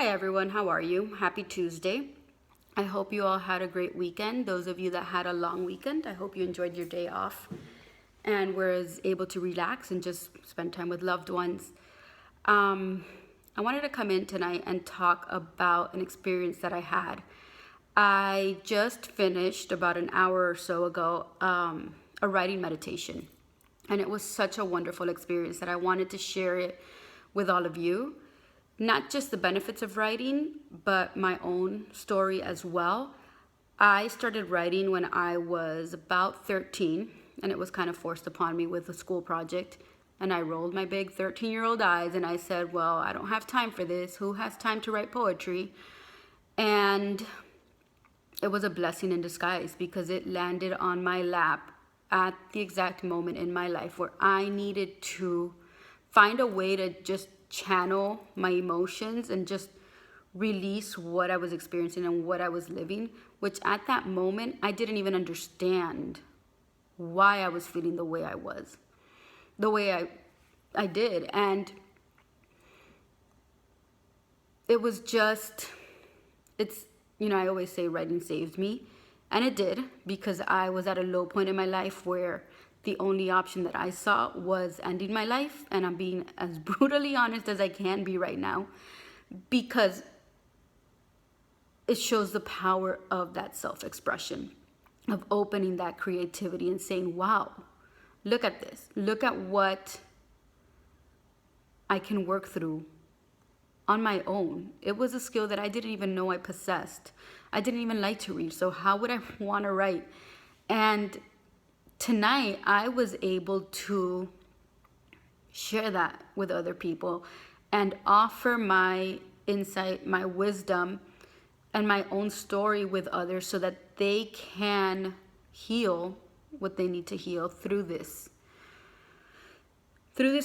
Hi everyone, how are you? Happy Tuesday. I hope you all had a great weekend. Those of you that had a long weekend, I hope you enjoyed your day off and were able to relax and just spend time with loved ones. I wanted to come in tonight and talk about an experience that I had. I just finished about an hour or so ago a writing meditation, and it was such a wonderful experience that I wanted to share it with all of you. Not just the benefits of writing, but my own story as well. I started writing when I was about 13, and it was kind of forced upon me with a school project. And I rolled my big 13-year-old eyes and I said, well, I don't have time for this. Who has time to write poetry? And it was a blessing in disguise because it landed on my lap at the exact moment in my life where I needed to find a way to just channel my emotions and just release what I was experiencing and what I was living, which at that moment I didn't even understand why I was feeling the way I was, the way I did. And it was just, I always say writing saved me. And it did, because I was at a low point in my life where the only option that I saw was ending my life. And I'm being as brutally honest as I can be right now, because it shows the power of that self-expression, of opening that creativity and saying, wow, look at this. Look at what I can work through on my own. It was a skill that I didn't even know I possessed. I didn't even like to read, so how would I want to write? And tonight I was able to share that with other people and offer my insight, my wisdom, and my own story with others so that they can heal what they need to heal through this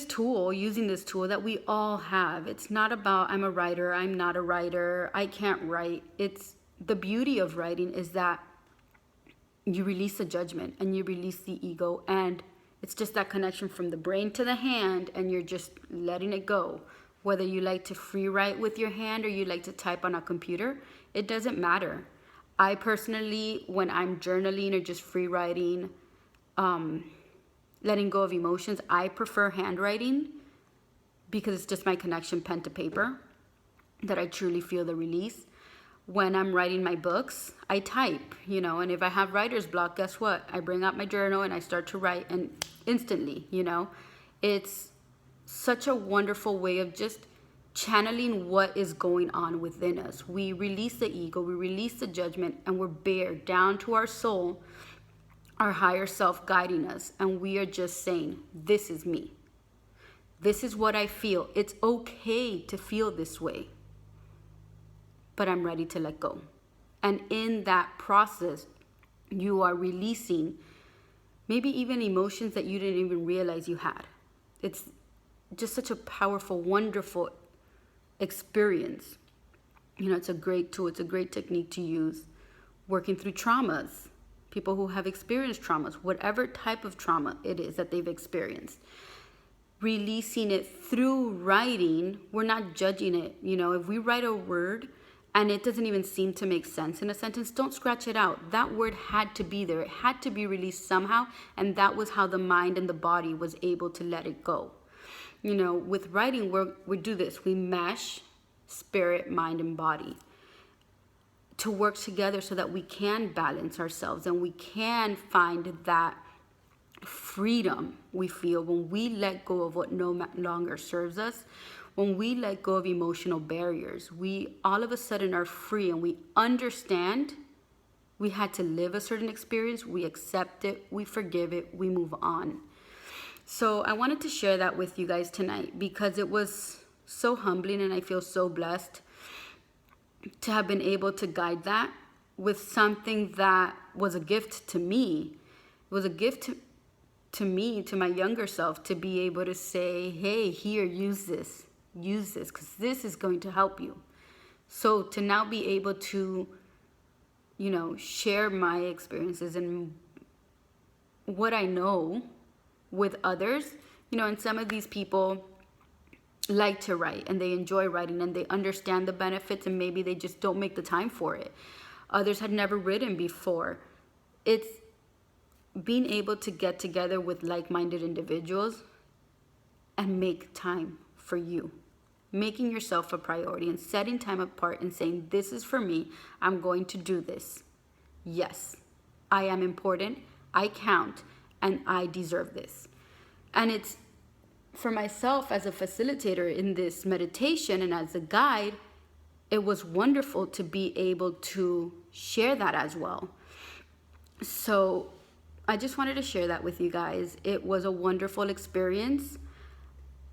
tool, using this tool that we all have. It's not about I'm a writer, I'm not a writer, I can't write. It's the beauty of writing is that you release the judgment and you release the ego, and it's just that connection from the brain to the hand, and you're just letting it go. Whether you like to free write with your hand or you like to type on a computer, it doesn't matter. I personally, when I'm journaling or just free writing, letting go of emotions, I prefer handwriting because it's just my connection pen to paper that I truly feel the release. When I'm writing my books, I type, and if I have writer's block, guess what? I bring out my journal and I start to write, and instantly, it's such a wonderful way of just channeling what is going on within us. We release the ego, we release the judgment, and we're bare down to our soul, our higher self guiding us, and we are just saying, this is me. This is what I feel. It's okay to feel this way, but I'm ready to let go. And in that process, you are releasing maybe even emotions that you didn't even realize you had. It's just such a powerful, wonderful experience. It's a great tool. It's a great technique to use working through traumas. People who have experienced traumas, whatever type of trauma it is that they've experienced, releasing it through writing. We're not judging it. If we write a word and it doesn't even seem to make sense in a sentence, don't scratch it out. That word had to be there. It had to be released somehow, and that was how the mind and the body was able to let it go. With writing, we do this. We mesh spirit, mind, and body to work together so that we can balance ourselves and we can find that freedom we feel when we let go of what no longer serves us. When we let go of emotional barriers, we all of a sudden are free, and we understand we had to live a certain experience. We accept it, we forgive it, we move on. So I wanted to share that with you guys tonight because it was so humbling, and I feel so blessed to have been able to guide that with something that was a gift to me. It was a gift to me, to my younger self, to be able to say, hey, here, use this, because this is going to help you. So to now be able to, share my experiences and what I know with others, and some of these people like to write and they enjoy writing and they understand the benefits, and maybe they just don't make the time for it. Others had never written before. It's being able to get together with like-minded individuals and make time for you, making yourself a priority and setting time apart and saying, this is for me, I'm going to do this. Yes, I am important, I count, and I deserve this. And it's for myself as a facilitator in this meditation and as a guide, it was wonderful to be able to share that as well. So I just wanted to share that with you guys. It was a wonderful experience,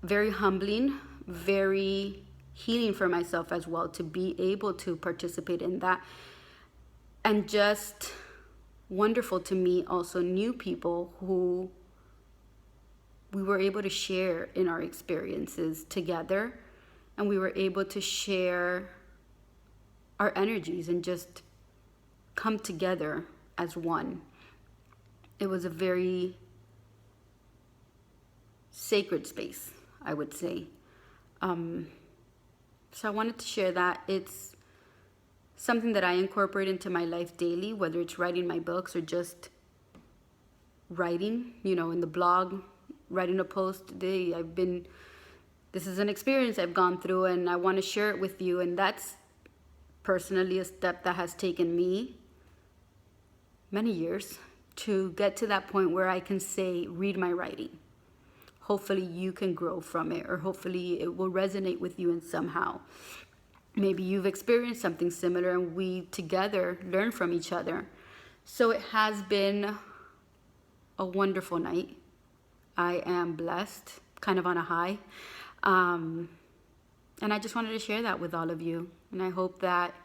very humbling, very healing for myself as well to be able to participate in that. And just wonderful to meet also new people who we were able to share in our experiences together, and we were able to share our energies and just come together as one. It was a very sacred space, I would say. So I wanted to share that. It's something that I incorporate into my life daily, whether it's writing my books or just writing, in the blog, writing a post today. This is an experience I've gone through and I want to share it with you. And that's personally a step that has taken me many years to get to that point where I can say, read my writing. Hopefully you can grow from it, or hopefully it will resonate with you in somehow. Maybe you've experienced something similar and we together learn from each other. So it has been a wonderful night. I am blessed, kind of on a high. And I just wanted to share that with all of you. And I hope that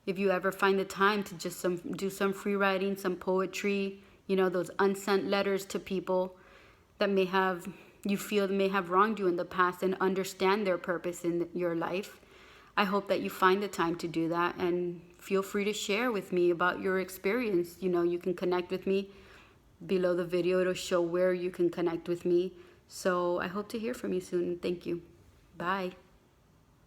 if you ever find the time to just do some free writing, some poetry, those unsent letters to people that may have wronged you in the past, and understand their purpose in your life. I hope that you find the time to do that, and feel free to share with me about your experience. You can connect with me below the video. It'll show where you can connect with me. So I hope to hear from you soon. Thank you. Bye.